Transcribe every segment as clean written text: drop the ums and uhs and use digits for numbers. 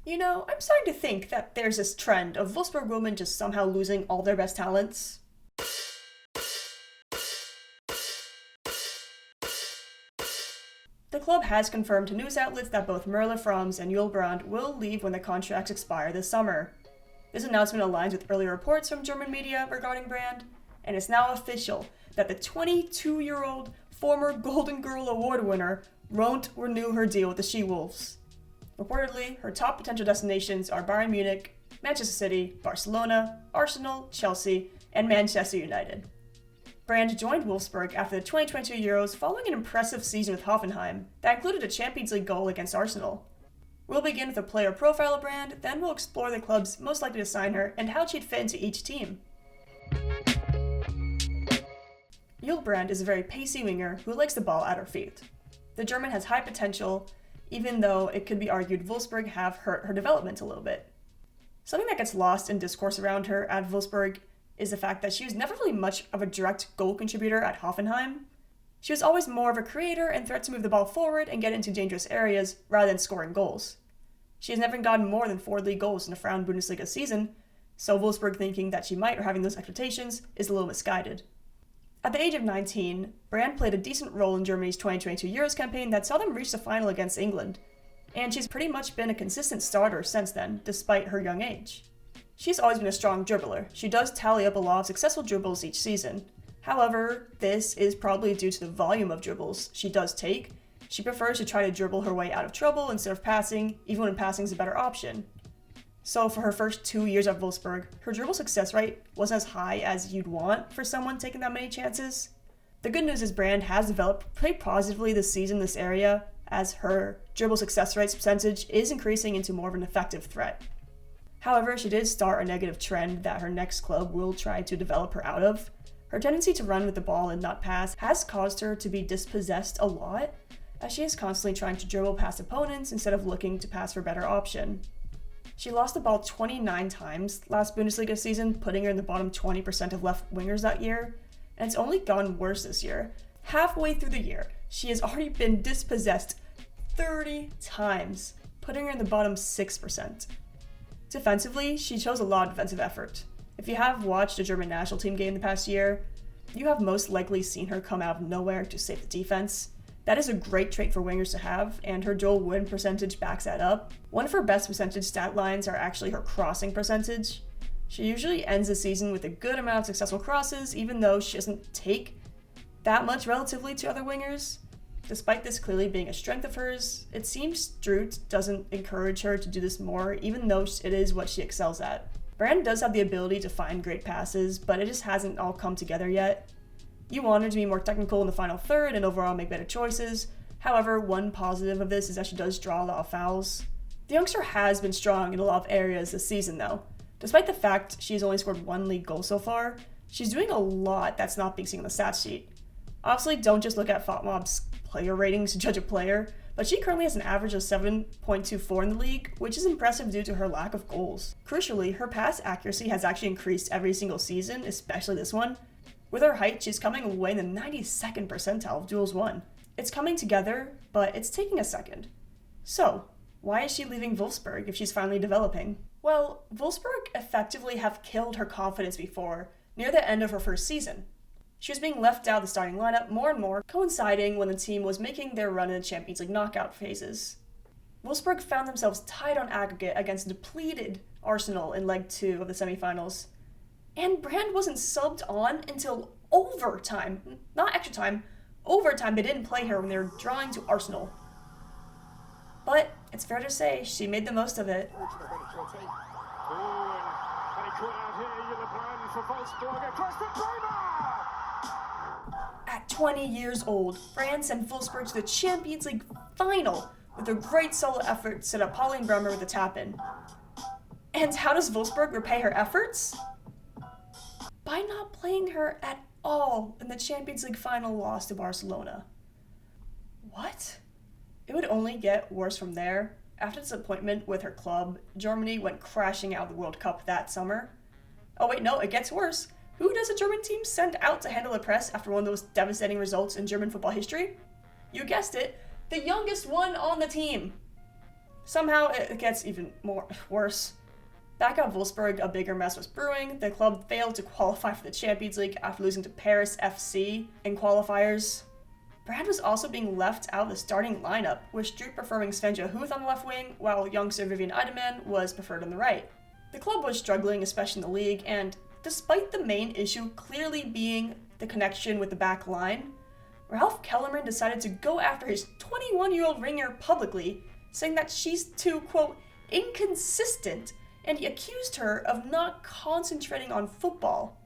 You know, I'm starting to think that there's this trend of Wolfsburg women just somehow losing all their best talents. The club has confirmed to news outlets that both Merle Fromms and Jule Brand will leave when their contracts expire this summer. This announcement aligns with earlier reports from German media regarding Brand, and it's now official that the 22-year-old former Golden Girl Award winner won't renew her deal with the She-Wolves. Reportedly, her top potential destinations are Bayern Munich, Manchester City, Barcelona, Arsenal, Chelsea, and Manchester United. Brand joined Wolfsburg after the 2022 Euros following an impressive season with Hoffenheim that included a Champions League goal against Arsenal. We'll begin with a player profile of Brand, then we'll explore the clubs most likely to sign her and how she'd fit into each team. Jule Brand is a very pacey winger who likes the ball at her feet. The German has high potential, even though it could be argued Wolfsburg have hurt her development a little bit. Something that gets lost in discourse around her at Wolfsburg is the fact that she was never really much of a direct goal contributor at Hoffenheim. She was always more of a creator and threat to move the ball forward and get into dangerous areas rather than scoring goals. She has never gotten more than 4 league goals in a Frauen Bundesliga season, so Wolfsburg thinking that she might or having those expectations is a little misguided. At the age of 19, Brand played a decent role in Germany's 2022 Euros campaign that saw them reach the final against England, and she's pretty much been a consistent starter since then, despite her young age. She's always been a strong dribbler. She does tally up a lot of successful dribbles each season. However, this is probably due to the volume of dribbles she does take. She prefers to try to dribble her way out of trouble instead of passing, even when passing is a better option. So for her first 2 years at Wolfsburg, her dribble success rate wasn't as high as you'd want for someone taking that many chances. The good news is Brand has developed pretty positively this season in this area, as her dribble success rate percentage is increasing into more of an effective threat. However, she did start a negative trend that her next club will try to develop her out of. Her tendency to run with the ball and not pass has caused her to be dispossessed a lot, as she is constantly trying to dribble past opponents instead of looking to pass for a better option. She lost the ball 29 times last Bundesliga season, putting her in the bottom 20% of left wingers that year, and it's only gotten worse this year. Halfway through the year, she has already been dispossessed 30 times, putting her in the bottom 6%. Defensively, she shows a lot of defensive effort. If you have watched a German national team game the past year, you have most likely seen her come out of nowhere to save the defense. That is a great trait for wingers to have, and her dual win percentage backs that up. One of her best percentage stat lines are actually her crossing percentage. She usually ends the season with a good amount of successful crosses, even though she doesn't take that much relatively to other wingers. Despite this clearly being a strength of hers, it seems Stroot doesn't encourage her to do this more, even though it is what she excels at. Brand does have the ability to find great passes, but it just hasn't all come together yet. You want her to be more technical in the final third and overall make better choices. However, one positive of this is that she does draw a lot of fouls. The youngster has been strong in a lot of areas this season though. Despite the fact she's only scored 1 league goal so far, she's doing a lot that's not being seen on the stat sheet. Obviously, don't just look at FotMob's player ratings to judge a player, but she currently has an average of 7.24 in the league, which is impressive due to her lack of goals. Crucially, her pass accuracy has actually increased every single season, especially this one. With her height, she's coming away in the 92nd percentile of duels won. It's coming together, but it's taking a second. So, why is she leaving Wolfsburg if she's finally developing? Well, Wolfsburg effectively have killed her confidence before, near the end of her first season. She was being left out of the starting lineup more and more, coinciding when the team was making their run in the Champions League knockout phases. Wolfsburg found themselves tied on aggregate against depleted Arsenal in leg 2 of the semifinals. And Brand wasn't subbed on until overtime. Not extra time, overtime. They didn't play her when they were drawing to Arsenal. But it's fair to say she made the most of it. At 20 years old, Brand sent Wolfsburg to the Champions League final with a great solo effort to set up Pauline Bremer with a tap-in. And how does Wolfsburg repay her efforts? By not playing her at all in the Champions League final loss to Barcelona. What? It would only get worse from there. After disappointment with her club, Germany went crashing out of the World Cup that summer. Oh wait, no, it gets worse. Who does a German team send out to handle the press after one of those devastating results in German football history? You guessed it, the youngest one on the team. Somehow it gets even worse. Back at Wolfsburg, a bigger mess was brewing. The club failed to qualify for the Champions League after losing to Paris FC in qualifiers. Brand was also being left out of the starting lineup, with Stroop preferring Svenja Huth on the left wing, while youngster Vivian Eidemann was preferred on the right. The club was struggling, especially in the league, and despite the main issue clearly being the connection with the back line, Ralph Kellerman decided to go after his 21-year-old winger publicly, saying that she's too, quote, inconsistent, and he accused her of not concentrating on football.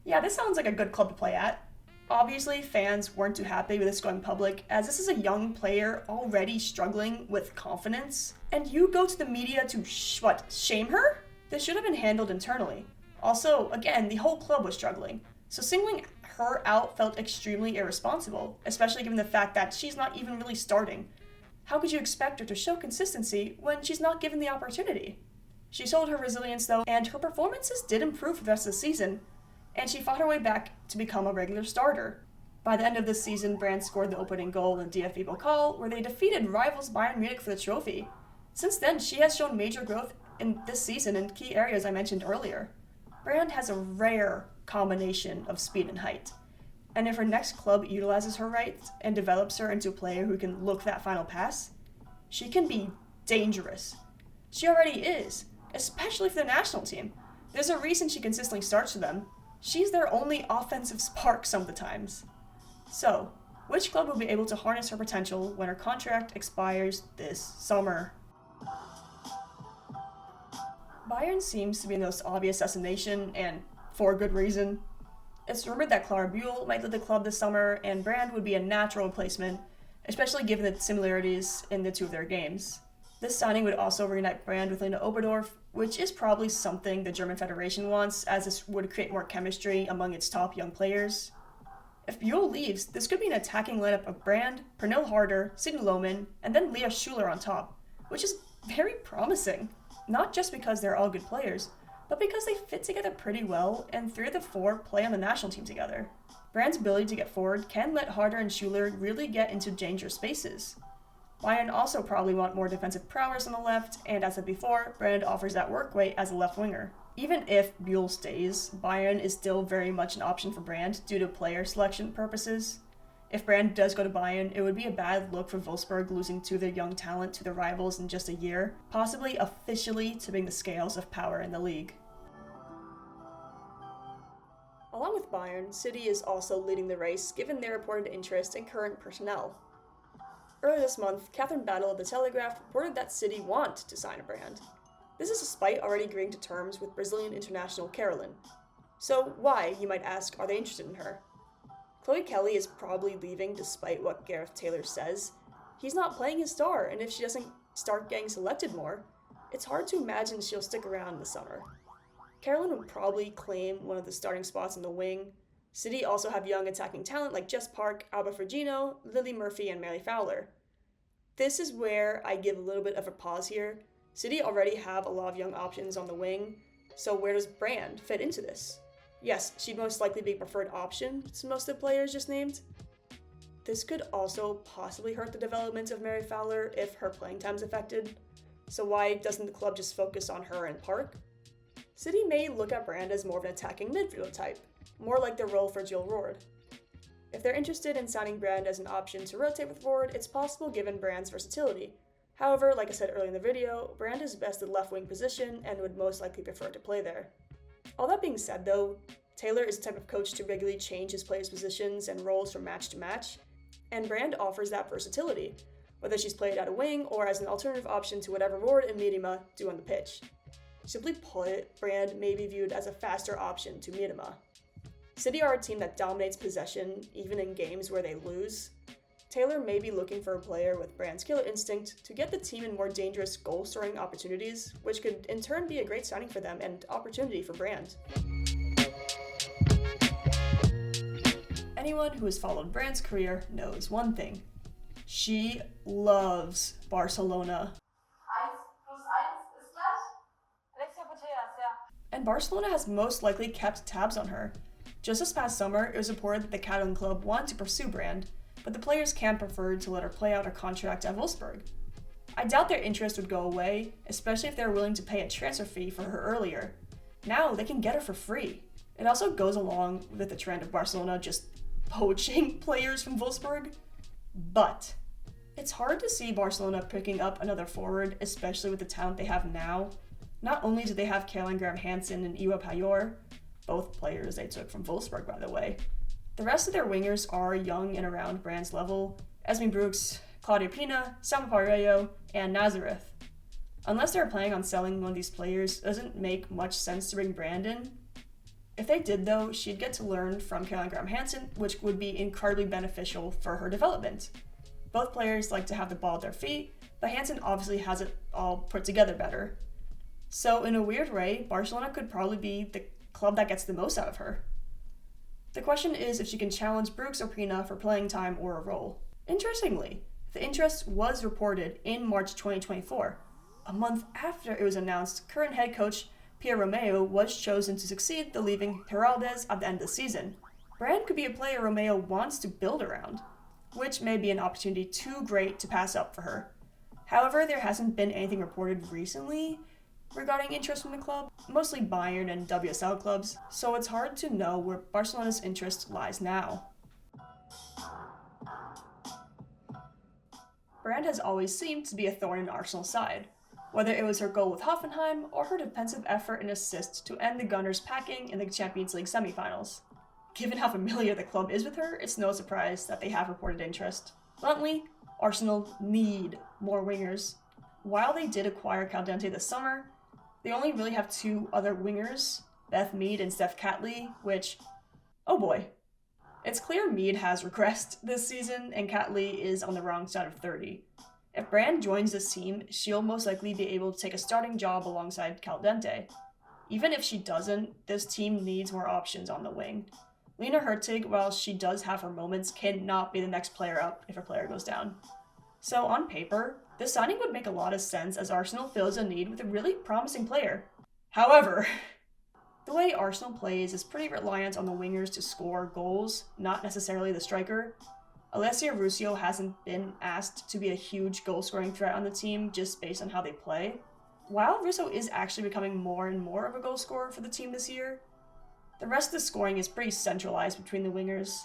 Yeah, this sounds like a good club to play at. Obviously, fans weren't too happy with this going public, as this is a young player already struggling with confidence, and you go to the media to shame her? This should have been handled internally. Also, again, the whole club was struggling, so singling her out felt extremely irresponsible, especially given the fact that she's not even really starting. How could you expect her to show consistency when she's not given the opportunity? She showed her resilience though, and her performances did improve for the rest of the season, and she fought her way back to become a regular starter. By the end of this season, Brand scored the opening goal in the DFB Pokal, where they defeated rivals Bayern Munich for the trophy. Since then, she has shown major growth in this season in key areas I mentioned earlier. Brand has a rare combination of speed and height, and if her next club utilizes her right and develops her into a player who can look that final pass, she can be dangerous. She already is, especially for the national team. There's a reason she consistently starts for them. She's their only offensive spark some of the times. So, which club will be able to harness her potential when her contract expires this summer? Bayern seems to be the most obvious destination, and for good reason. It's rumored that Clara Buell might leave the club this summer, and Brand would be a natural replacement, especially given the similarities in the two of their games. This signing would also reunite Brand with Lena Oberdorf, which is probably something the German Federation wants, as this would create more chemistry among its top young players. If Buell leaves, this could be an attacking lineup of Brand, Pernille Harder, Sydney Lohmann, and then Leah Schuler on top, which is very promising. Not just because they're all good players, but because they fit together pretty well, and 3 of the 4 play on the national team together. Brand's ability to get forward can let Harder and Schuler really get into dangerous spaces. Bayern also probably want more defensive prowess on the left, and as I said before, Brand offers that work rate as a left winger. Even if Buell stays, Bayern is still very much an option for Brand due to player selection purposes. If Brand does go to Bayern, it would be a bad look for Wolfsburg losing 2 of their young talent to their rivals in just a year, possibly officially tipping the scales of power in the league. Along with Bayern, City is also leading the race given their reported interest in current personnel. Earlier this month, Catherine Battle of The Telegraph reported that City want to sign a Brand. This is despite already agreeing to terms with Brazilian international Carolyn. So why, you might ask, are they interested in her? Chloe Kelly is probably leaving despite what Gareth Taylor says. He's not playing his star, and if she doesn't start getting selected more, it's hard to imagine she'll stick around in the summer. Carolyn would probably claim one of the starting spots in the wing. City also have young attacking talent like Jess Park, Alba Fergino, Lily Murphy, and Mary Fowler. This is where I give a little bit of a pause here. City already have a lot of young options on the wing, so where does Brand fit into this? Yes, she'd most likely be a preferred option to most of the players just named. This could also possibly hurt the development of Mary Fowler if her playing time is affected, so why doesn't the club just focus on her and Park? City may look at Brand as more of an attacking midfielder type, more like the role for Jill Roord. If they're interested in signing Brand as an option to rotate with Roord, it's possible given Brand's versatility. However, like I said earlier in the video, Brand is best at left wing position and would most likely prefer to play there. All that being said though, Taylor is the type of coach to regularly change his players' positions and roles from match to match, and Brand offers that versatility, whether she's played at a wing or as an alternative option to whatever Roord and Miedema do on the pitch. Simply put, Brand may be viewed as a faster option to Miedema. City are a team that dominates possession, even in games where they lose. Taylor may be looking for a player with Brand's killer instinct to get the team in more dangerous goal-scoring opportunities, which could in turn be a great signing for them and opportunity for Brand. Anyone who has followed Brand's career knows one thing. She loves Barcelona. And Barcelona has most likely kept tabs on her. Just this past summer, it was reported that the Catalan club wanted to pursue Brand, but the player's camp preferred to let her play out her contract at Wolfsburg. I doubt their interest would go away, especially if they were willing to pay a transfer fee for her earlier. Now they can get her for free. It also goes along with the trend of Barcelona just poaching players from Wolfsburg. But it's hard to see Barcelona picking up another forward, especially with the talent they have now. Not only do they have Caroline Graham-Hansen and Iwa Payor, both players they took from Wolfsburg by the way, the rest of their wingers are young and around Brand's level: Esme Brooks, Claudia Pina, Salma Parello, and Nazareth. Unless they're planning on selling one of these players, it doesn't make much sense to bring Brand in. If they did though, she'd get to learn from Caroline Graham-Hansen, which would be incredibly beneficial for her development. Both players like to have the ball at their feet, but Hansen obviously has it all put together better. So in a weird way, Barcelona could probably be the club that gets the most out of her. The question is if she can challenge Brooks or Pina for playing time or a role. Interestingly, the interest was reported in March 2024. A month after it was announced, current head coach Pierre Romeo was chosen to succeed the leaving Heraldez at the end of the season. Brand could be a player Romeo wants to build around, which may be an opportunity too great to pass up for her. However, there hasn't been anything reported recently regarding interest from the club, mostly Bayern and WSL clubs, so it's hard to know where Barcelona's interest lies now. Brand has always seemed to be a thorn in Arsenal's side, whether it was her goal with Hoffenheim or her defensive effort and assist to end the Gunners' packing in the Champions League semifinals. Given how familiar the club is with her, it's no surprise that they have reported interest. Bluntly, Arsenal need more wingers. While they did acquire Caldente this summer, they only really have two other wingers, Beth Mead and Steph Catley, which, oh boy. It's clear Mead has regressed this season and Catley is on the wrong side of 30. If Brand joins this team, she'll most likely be able to take a starting job alongside Caldente. Even if she doesn't, this team needs more options on the wing. Lena Hurtig, while she does have her moments, cannot be the next player up if a player goes down. So on paper, this signing would make a lot of sense as Arsenal fills a need with a really promising player. However, the way Arsenal plays is pretty reliant on the wingers to score goals, not necessarily the striker. Alessia Ruscio hasn't been asked to be a huge goal-scoring threat on the team just based on how they play. While Russo is actually becoming more and more of a goal scorer for the team this year, the rest of the scoring is pretty centralized between the wingers.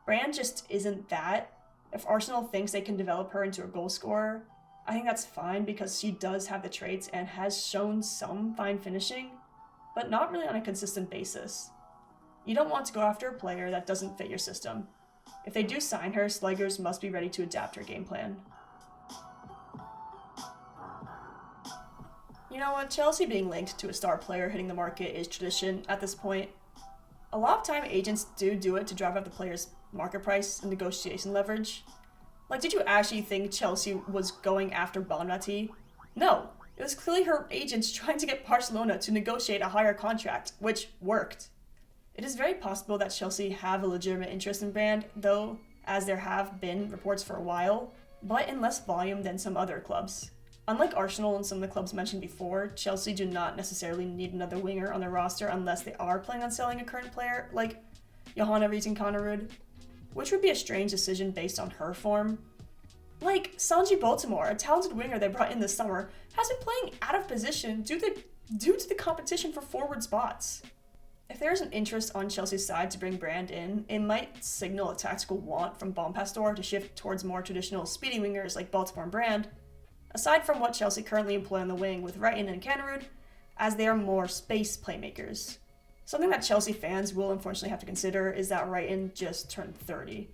Brand just isn't that. If Arsenal thinks they can develop her into a goal scorer, I think that's fine because she does have the traits and has shown some fine finishing, but not really on a consistent basis. You don't want to go after a player that doesn't fit your system. If they do sign her, Slegers must be ready to adapt her game plan. You know what, Chelsea being linked to a star player hitting the market is tradition at this point. A lot of time agents do it to drive up the player's market price and negotiation leverage. Like, did you actually think Chelsea was going after Bonmati? No, it was clearly her agents trying to get Barcelona to negotiate a higher contract, which worked. It is very possible that Chelsea have a legitimate interest in Brand, though, as there have been reports for a while, but in less volume than some other clubs. Unlike Arsenal and some of the clubs mentioned before, Chelsea do not necessarily need another winger on their roster unless they are planning on selling a current player, like Johanna Riesen-Konnerud, which would be a strange decision based on her form. Like, Sanji Baltimore, a talented winger they brought in this summer, has been playing out of position due to the competition for forward spots. If there is an interest on Chelsea's side to bring Brand in, it might signal a tactical want from Bonpastor to shift towards more traditional speedy wingers like Baltimore and Brand, aside from what Chelsea currently employ on the wing with Rieten and Konnerud, as they are more space playmakers. Something that Chelsea fans will unfortunately have to consider is that Rieten just turned 30.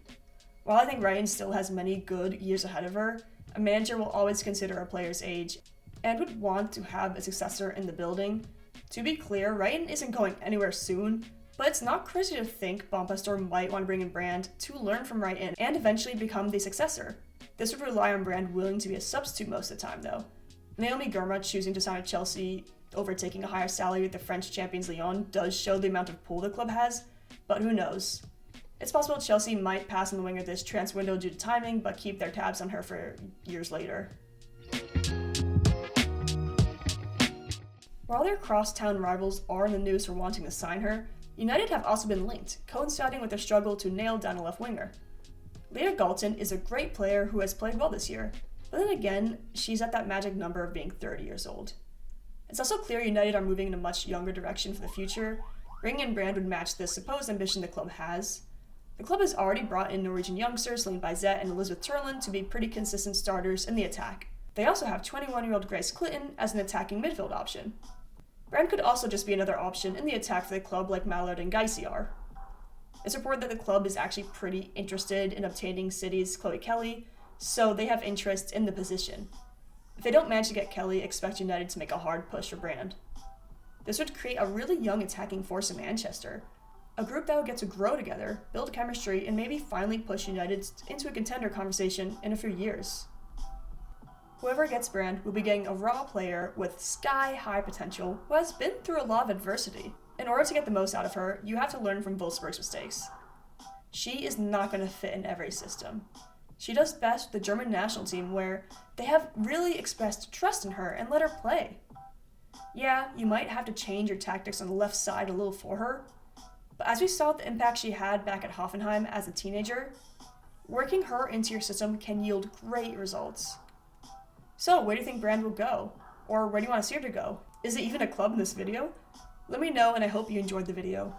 While I think Rieten still has many good years ahead of her, a manager will always consider a player's age and would want to have a successor in the building. To be clear, Rieten isn't going anywhere soon, but it's not crazy to think Bonpastor might want to bring in Brand to learn from Rieten and eventually become the successor. This would rely on Brand willing to be a substitute most of the time, though. Naomi Girma choosing to sign with Chelsea over taking a higher salary with the French champions Lyon does show the amount of pull the club has, but who knows. It's possible Chelsea might pass on the winger this transfer window due to timing, but keep their tabs on her for years later. While their crosstown rivals are in the news for wanting to sign her, United have also been linked, coinciding with their struggle to nail down a left winger. Leah Galton is a great player who has played well this year. But then again, she's at that magic number of being 30 years old. It's also clear United are moving in a much younger direction for the future. Bringing in Brand would match the supposed ambition the club has. The club has already brought in Norwegian youngsters Lene Bizet and Elizabeth Turland to be pretty consistent starters in the attack. They also have 21-year-old Grace Clinton as an attacking midfield option. Brand could also just be another option in the attack for the club like Mallard and Geisy are. It's reported that the club is actually pretty interested in obtaining City's Chloe Kelly, so they have interest in the position. If they don't manage to get Kelly, expect United to make a hard push for Brand. This would create a really young attacking force in Manchester, a group that would get to grow together, build chemistry, and maybe finally push United into a contender conversation in a few years. Whoever gets Brand will be getting a raw player with sky-high potential who has been through a lot of adversity. In order to get the most out of her, you have to learn from Wolfsburg's mistakes. She is not going to fit in every system. She does best with the German national team where they have really expressed trust in her and let her play. Yeah, you might have to change your tactics on the left side a little for her, but as we saw the impact she had back at Hoffenheim as a teenager, working her into your system can yield great results. So, where do you think Brand will go? Or where do you want to see her to go? Is it even a club in this video? Let me know, and I hope you enjoyed the video.